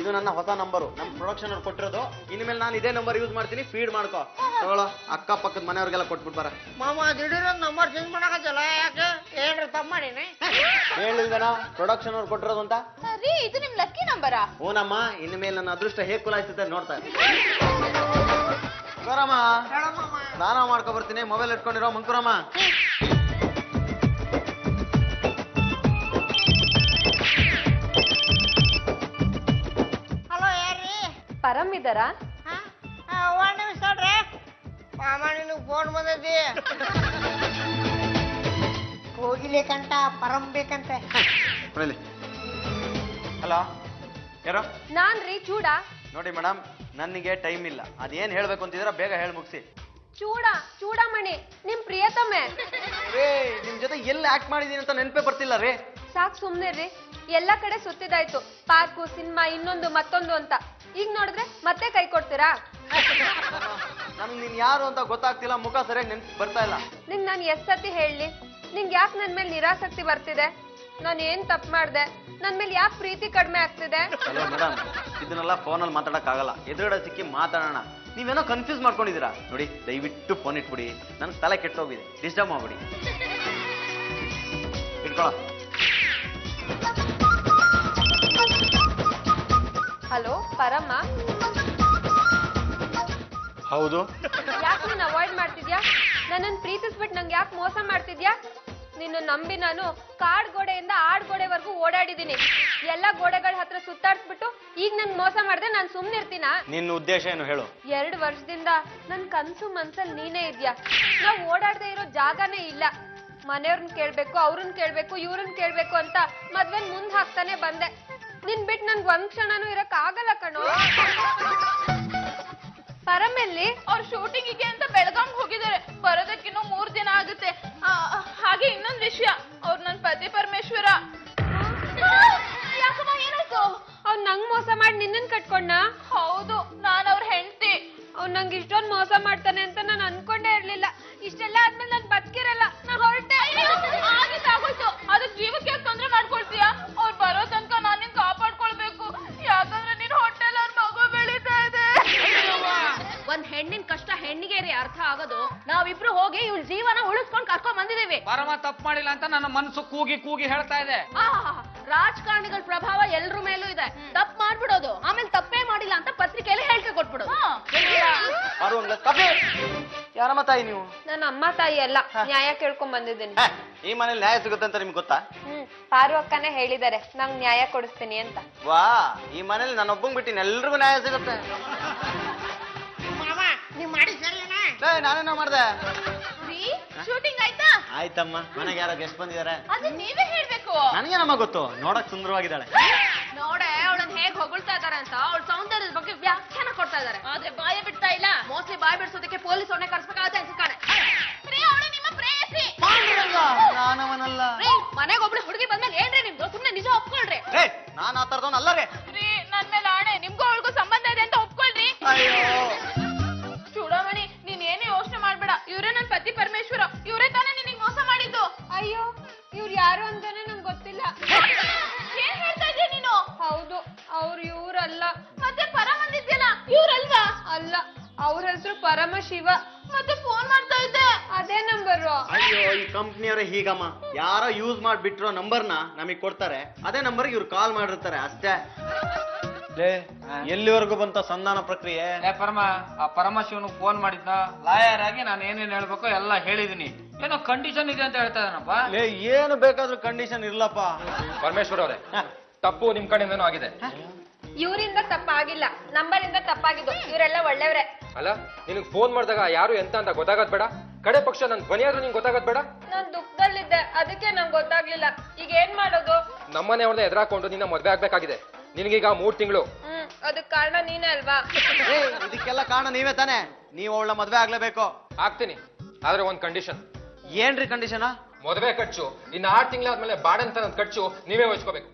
ಇದು ನನ್ನ ಹೊಸ ನಂಬರು, ನಮ್ಮ ಪ್ರೊಡಕ್ಷನ್ ಅವ್ರು ಕೊಟ್ಟಿರೋದು. ಇನ್ಮೇಲೆ ನಾನು ಇದೇ ನಂಬರ್ ಯೂಸ್ ಮಾಡ್ತೀನಿ, ಫೀಡ್ ಮಾಡ್ಕೋ. ತಗೊಳ್ಳೋ, ಅಕ್ಕ ಪಕ್ಕದ ಮನೆಯವ್ರಿಗೆಲ್ಲ ಕೊಟ್ಬಿಟ್ಟು ಬರ. ಮಾಮ ದಿಢೀರ್ ನಂಬರ್ ಚೇಂಜ್ ಮಾಡಕತ್ತಲ್ಲ, ಯಾಕೆ ಏನ್ರಿ ತಪ್ಪ ಮಾಡೀನಿ? ಹೇಳಿಲ್ವೇನೋ ಪ್ರೊಡಕ್ಷನ್ ಅವ್ರು ಕೊಟ್ಟಿರೋದು ಅಂತ. ರೀ ಇದು ನಿಮ್ ಲಕ್ಕಿ ನಂಬರಾ? ಹೂನಮ್ಮ, ಇನ್ಮೇಲೆ ನನ್ನ ಅದೃಷ್ಟ ಹೇಗೆ ಕುಲಾಯಿಸುತ್ತೆ ನೋಡ್ತಾ ಮಂಕುರಮ್ಮ. ಸ್ನಾನ ಮಾಡ್ಕೊ ಬರ್ತೀನಿ, ಮೊಬೈಲ್ ಇಟ್ಕೊಂಡಿರೋ ಮಂಕುರಮ್ಮ. ಹಲೋ ಯಾರ್ರಿ? ಪರಮ್ ಇದ್ದಾರಾ? ಒಂದ್ ನಿಮಿಷ ನೋಡ್ರಿ ಮಾಮ, ನಿನಗ್ ಫೋನ್ ಬಂದೈತಿ. ಹೋಗಿಲೇಕಂತ ಪರಂ ಬೇಕಂತೆ. ಹಲೋ, ಯಾರೋ? ನಾನ್ರಿ ಚೂಡ. ನೋಡಿ ಮೇಡಮ್, ನನಗೆ ಟೈಮ್ ಇಲ್ಲ. ಅದೇನ್ ಹೇಳ್ಬೇಕು ಅಂತಿದ್ರ ಬೇಗ ಹೇಳಿ ಮುಗಿಸಿ. ಚೂಡಮಣಿ ನಿಮ್ ಪ್ರಿಯತಮೆ. ರೇ, ನಿಮ್ ಜೊತೆ ಎಲ್ಲಿ ಆಕ್ಟ್ ಮಾಡಿದೀನಿ ಅಂತ ನೆನಪೇ ಬರ್ತಿಲ್ಲ ರೀ. ಸಾಕ್ ಸುಮ್ನೆ ರೀ, ಎಲ್ಲಾ ಕಡೆ ಸುತ್ತಿದಾಯ್ತು, ಪಾರ್ಕು, ಸಿನಿಮಾ, ಇನ್ನೊಂದು ಮತ್ತೊಂದು ಅಂತ. ಈಗ ನೋಡಿದ್ರೆ ಮತ್ತೆ ಕೈ ಕೊಡ್ತೀರಾ? ನನ್ಗೆ ನೀನ್ ಯಾರು ಅಂತ ಗೊತ್ತಾಗ್ತಿಲ್ಲ, ಮುಖ ಸರಿಯಾಗಿ ನೆನ್ಪು ಬರ್ತಾ ಇಲ್ಲ. ನಿಂಗ್ ನಾನು ಎಷ್ಟ್ ಸತಿ ಹೇಳಿ, ನಿಂಗ್ ಯಾಕೆ ನನ್ ಮೇಲೆ ನಿರಾಸಕ್ತಿ ಬರ್ತಿದೆ? ನಾನು ಏನ್ ತಪ್ಪು ಮಾಡ್ದೆ? ನನ್ ಮೇಲೆ ಯಾಕೆ ಪ್ರೀತಿ ಕಡಿಮೆ ಆಗ್ತಿದೆ? ಹಲೋ ಮೇಡಮ್, ಇದನ್ನೆಲ್ಲ ಫೋನಲ್ಲಿ ಮಾತಾಡಕ್ ಆಗಲ್ಲ, ಎದುರುಗಡೆ ಸಿಕ್ಕಿ ಮಾತಾಡೋಣ. ನೀವೇನೋ ಕನ್ಫ್ಯೂಸ್ ಮಾಡ್ಕೊಂಡಿದ್ದೀರಾ. ನೋಡಿ, ದಯವಿಟ್ಟು ಫೋನ್ ಇಟ್ಬಿಡಿ, ನನ್ ತಲೆ ಕೆಟ್ಟೋಗಿದೆ, ಡಿಸ್ಟರ್ಬ್ ಮಾಡ್ಬಿಡಿ. ಇಟ್ಕೊಳ. ಹಲೋ ಪರಮ್ಮ. ಹೌದು. ಯಾಕೆ ನೀನ್ ಅವಾಯ್ಡ್ ಮಾಡ್ತಿದ್ಯಾ? ನನ್ನನ್ನು ಪ್ರೀತಿಸ್ಬಿಟ್ಟು ನಂಗೆ ಯಾಕೆ ಮೋಸ ಮಾಡ್ತಿದ್ಯಾ? ನಿನ್ನ ನಂಬಿ ನಾನು ಕಾಡ್ ಗೋಡೆಯಿಂದ ಆಡ್ ಗೋಡೆವರೆಗೂ ಓಡಾಡಿದೀನಿ. ಎಲ್ಲಾ ಗೋಡೆಗಳ ಹತ್ರ ಸುತ್ತಾಡ್ಸ್ಬಿಟ್ಟು ಈಗ ನನ್ಗೆ ಮೋಸ ಮಾಡ್ದೆ, ನಾನ್ ಸುಮ್ನಿರ್ತೀನಾ? ನಿನ್ನ ಉದ್ದೇಶ ಏನು ಹೇಳು? 2 ವರ್ಷದಿಂದ ನನ್ ಕನ್ಸು ಮನ್ಸಲ್ಲಿ ನೀನೇ ಇದ್ಯಾ. ನಾವ್ ಓಡಾಡದೆ ಇರೋ ಜಾಗನೇ ಇಲ್ಲ. ಮನೆಯವ್ರನ್ನ ಕೇಳ್ಬೇಕು, ಅವ್ರನ್ನ ಕೇಳ್ಬೇಕು, ಇವ್ರನ್ನ ಕೇಳ್ಬೇಕು ಅಂತ ಮದ್ವೆನ್ ಮುಂದ್ ಹಾಕ್ತಾನೆ ಬಂದೆ. ನಿನ್ ಬಿಟ್ಟು ನನ್ಗೆ ಒಂದ್ ಕ್ಷಣನೂ ಇರಕ್ ಆಗಲ್ಲ ಕಣೋ. ಪರಮೆಲ್ಲಿ ಅವ್ರ ಶೂಟಿಂಗಿಗೆ ಅಂತ ಬೆಳಗಾಂ ಹೋಗಿದ್ದಾರೆ, ಬರೋದಕ್ಕಿನ್ನೂ 3 ದಿನ ಆಗುತ್ತೆ. ಹಾಗೆ ಇನ್ನೊಂದ್ ವಿಷಯ, ಅವ್ರು ನನ್ ಪತಿ ಪರಮೇಶ್ವರ. ಯಾಕಮ್ಮ ಏನಾಯ್ತು? ಅವ್ನ್ ನಂಗ್ ಮೋಸ ಮಾಡಿ ನಿನ್ನನ್ ಕಟ್ಕೊಂಡ? ಹೌದು, ನಾನ್ ಅವ್ರ ಹೆಂಡತಿ. ಅವ್ನ್ ನಂಗೆ ಇಷ್ಟೊಂದ್ ಮೋಸ ಮಾಡ್ತಾನೆ ಅಂತ ನಾನು ಅನ್ಕೊಂಡೇ ಇರ್ಲಿಲ್ಲ. ಇಷ್ಟೆಲ್ಲ ಆದ್ಮೇಲೆ ನಾನ್ ಬದುಕಿರಲ್ಲ, ನಾ ಹೊರಟೆ. ಆಗಿದ್ದಾಗೋಯ್ತು, ಅದಕ್ ಜೀವಕ್ಕೆ ಯಾಕೆ ತೊಂದ್ರೆ ಮಾಡ್ಕೊಳ್ತೀಯಾ? ಅವ್ರು ಬರೋ ತನಕ ನಾನ್ ನಿನ್ ಕಾಪಾಡ್ಕೊಳ್ಬೇಕು, ಯಾಕಂದ್ರೆ ನೀನ್ ಹೊಟ್ಟೆಲ್ಲ ಅವ್ರ ಮಗು ಬೆಳೀತಾ ಇದೆ. ಒಂದ್ ಹೆಣ್ಣಿನ ಕಷ್ಟ ಹೆಣ್ಣಿಗೆ ರೀ ಅರ್ಥ ಆಗೋದು. ನಾವಿಬ್ರು ಹೋಗಿ ಇವ್ಳ ಜೀವನ ಉಳಿಸ್ಕೊಂಡ್ ಕರ್ಕೊಂಡ್ ಬಂದಿದೀವಿ. ಪರಮ ತಪ್ಪು ಮಾಡಿಲ್ಲ ಅಂತ ನನ್ನ ಮನಸ್ಸು ಕೂಗಿ ಕೂಗಿ ಹೇಳ್ತಾ ಇದೆ. ರಾಜಕಾರಣಿಗಳ ಪ್ರಭಾವ ಎಲ್ರ ಮೇಲೂ ಇದೆ. ತಪ್ಪು ಮಾಡ್ಬಿಡೋದು, ಆಮೇಲೆ ತಪ್ಪೇ ಮಾಡಿಲ್ಲ ಅಂತ ಪತ್ರಿಕೆಯಲ್ಲಿ ಹೇಳಿಕೆ ಕೊಟ್ಬಿಡೋದು. ಯಾರಮ್ಮ ತಾಯಿ ನೀವು? ನನ್ನ ಅಮ್ಮ ತಾಯಿ ಅಲ್ಲ, ನ್ಯಾಯ ಕೇಳ್ಕೊಂಡ್ ಬಂದಿದ್ದೀನಿ. ಈ ಮನೇಲಿ ನ್ಯಾಯ ಸಿಗುತ್ತೆ ಅಂತ ನಿಮ್ಗೆ ಗೊತ್ತಾ? ಪಾರು ಅಕ್ಕನೇ ಹೇಳಿದ್ದಾರೆ ನಂಗ್ ನ್ಯಾಯ ಕೊಡಿಸ್ತೀನಿ ಅಂತ. ವಾ, ಈ ಮನೇಲಿ ನಾನು ಒಬ್ಬಂಗ್ ಬಿಟ್ಟಿನಿ, ಎಲ್ರಿಗೂ ನ್ಯಾಯ ಸಿಗುತ್ತೆ. ಮಾಮ, ನೀವ್ ಮಾಡಿ ಸರಿನಾ? ನಾನೇನೋ ಮಾಡ್ದೆ. ಶೂಟಿಂಗ್ ಆಯ್ತಾ? ಆಯ್ತಮ್ಮ, ಮನೆಗೆ ಯಾರೋ ಗೆಸ್ಟ್ ಬಂದಿದ್ದಾರೆ. ಅದು ನೀವೇ ಹೇಳ್ಬೇಕು. ನನಗೇನಮ್ಮ ಗೊತ್ತು, ನೋಡಕ್ ಸುಂದರವಾಗಿದ್ದಾಳೆ. ನೋಡೆ ಅವಳನ್ನ ಹೇಗ್ ಹೊಗಳ್ತಾ ಇದಾರೆ ಅಂತ, ಅವಳ ಸೌಂದರ್ಯದ ಬಗ್ಗೆ ವ್ಯಾಖ್ಯಾನ ಕೊಡ್ತಾ ಇದಾರೆ. ಆದ್ರೆ ಬಾಯ ಬಿಡ್ತಾ ಇಲ್ಲ. ಮೋಸ್ಟ್ಲಿ ಬಾಯ್ ಬಿಡ್ಸೋದಕ್ಕೆ ಪೊಲೀಸ್ ಹೊಣೆ ಕರ್ಸ್ಬೇಕಾಗತ್ತೆ ಅನ್ಸುತ್ತಾನೆ. ಅವಳು ನಿಮ್ಮ ಪ್ರೇಯಸಿ. ನಾನವನಲ್ಲ. ಮನೆಗೆ ಒಬ್ಳು ಹುಡುಗಿ ಬಂದ್ಮೇಲೆ ಏನ್ರಿ ನಿಮ್ದು? ಸುಮ್ನೆ ನಿಜ ಒಪ್ಕೊಳ್ರಿ. ನಾನ್ ಆ ತರದವನ್ ಅಲ್ಲ ರೀ. ನನ್ ಮೇಲೆ ಆಣೆ, ನಿಮ್ಗೂ ಅವಳಿಗೂ ಸಂಬಂಧ ಇದೆ ಅಂತ ಒಪ್ಕೊಳ್ರಿ. ಚೂಡಮಣಿ, ನೀನ್ ಏನು ಯೋಚನೆ ಮಾಡ್ಬೇಡ, ಇವ್ರೇ ನನ್ ಪತಿ ಪರಮೇಶ್ವರ. ಇವ್ರೇ ತಾನೇ ನಿನಗ್ ಮೋಸ ಮಾಡಿದ್ದು. ಅಯ್ಯೋ, ಇವ್ರು ಯಾರು ಅಂತಾನೆ ನಂಗೆ ಗೊತ್ತಿಲ್ಲ. ಏನ್ ಹೇಳ್ತಾ ಇದ್ದೀಯ ನೀನು? ಹೌದು, ಅವ್ರು ಇವ್ರಲ್ಲ. ಮತ್ತೆ ಪರ ಬಂದಿದ್ಯಲ್ಲ, ಇವ್ರಲ್ವಾ? ಅಲ್ಲ, ಅವ್ರ ಹೆಸರು ಪರಮಶಿವ. ಮತ್ತೆ ಫೋನ್ ಮಾಡ್ತಾ ಇದ್ದೆ, ಅದೇ ನಂಬರು. ಅಯ್ಯೋ, ಈ ಕಂಪ್ನಿಯವರೇ ಹೀಗಮ್ಮ, ಯಾರೋ ಯೂಸ್ ಮಾಡ್ಬಿಟ್ರೋ ನಂಬರ್ನ ನಮಗ್ ಕೊಡ್ತಾರೆ, ಅದೇ ನಂಬರ್ಗೆ ಇವ್ರು ಕಾಲ್ ಮಾಡಿರ್ತಾರೆ ಅಷ್ಟೇ. ಎಲ್ಲಿವರೆಗೂ ಬಂತ ಸಂಧಾನ ಪ್ರಕ್ರಿಯೆ? ಪರಮ, ಆ ಪರಮಶಿವನಿಗೆ ಫೋನ್ ಮಾಡಿದ್ನ, ಲಾಯರ್ ಆಗಿ ನಾನು ಏನೇನ್ ಹೇಳ್ಬೇಕು ಎಲ್ಲ ಹೇಳಿದೀನಿ. ಏನೋ ಕಂಡೀಷನ್ ಇದೆ ಅಂತ ಹೇಳ್ತಾ ಇದ್ದಾನಪ್ಪ. ಏನು ಬೇಕಾದ್ರೂ ಕಂಡೀಷನ್ ಇರ್ಲಪ್ಪ. ಪರಮೇಶ್ವರ್ ಅವರೇ, ತಪ್ಪು ನಿಮ್ ಕಡೆಯಿಂದನೂ ಆಗಿದೆ. ಇವರಿಂದ ತಪ್ಪಾಗಿಲ್ಲ, ನಂಬರಿಂದ ತಪ್ಪಾಗಿದ್ದು. ಇವರೆಲ್ಲ ಒಳ್ಳೆಯವ್ರೆ. ಅಲ್ಲ, ನಿನಗ್ ಫೋನ್ ಮಾಡಿದಾಗ ಯಾರು ಎಂತ ಅಂತ ಗೊತ್ತಾಗದ್ ಬೇಡ? ಕಡೆ ಪಕ್ಷ ನನ್ ಧ್ವನಿಯಾದ್ರೂ ನಿಂಗೆ ಗೊತ್ತಾಗದ್ ಬೇಡ? ನಾನ್ ದುಃಖದಲ್ಲಿದ್ದೆ, ಅದಕ್ಕೆ ನಂಗೆ ಗೊತ್ತಾಗ್ಲಿಲ್ಲ. ಈಗ ಏನ್ ಮಾಡೋದು? ನಮ್ಮನೆ ಅವ್ರನ್ನ ಎದುರಾಕೊಂಡು ನಿನ್ನ ಮದ್ವೆ ಆಗ್ಬೇಕಾಗಿದೆ. ನಿನಗೀಗ 3 ತಿಂಗಳು. ಅದಕ್ ಕಾರಣ ನೀನೇ ಅಲ್ವಾ? ಇದಕ್ಕೆಲ್ಲ ಕಾರಣ ನೀವೇ ತಾನೆ. ನೀವು ಅವಳ ಮದ್ವೆ ಆಗ್ಲೇಬೇಕು. ಆಗ್ತೀನಿ, ಆದ್ರೆ ಒಂದ್ ಕಂಡೀಷನ್. ಏನ್ರಿ ಕಂಡೀಷನ್? ಮದುವೆ ಖರ್ಚು ಇನ್ನು 6 ತಿಂಗಳಾದ್ಮೇಲೆ ಬಾಡಂತ ಖರ್ಚು ನೀವೇ ವಹಿಸ್ಕೋಬೇಕು.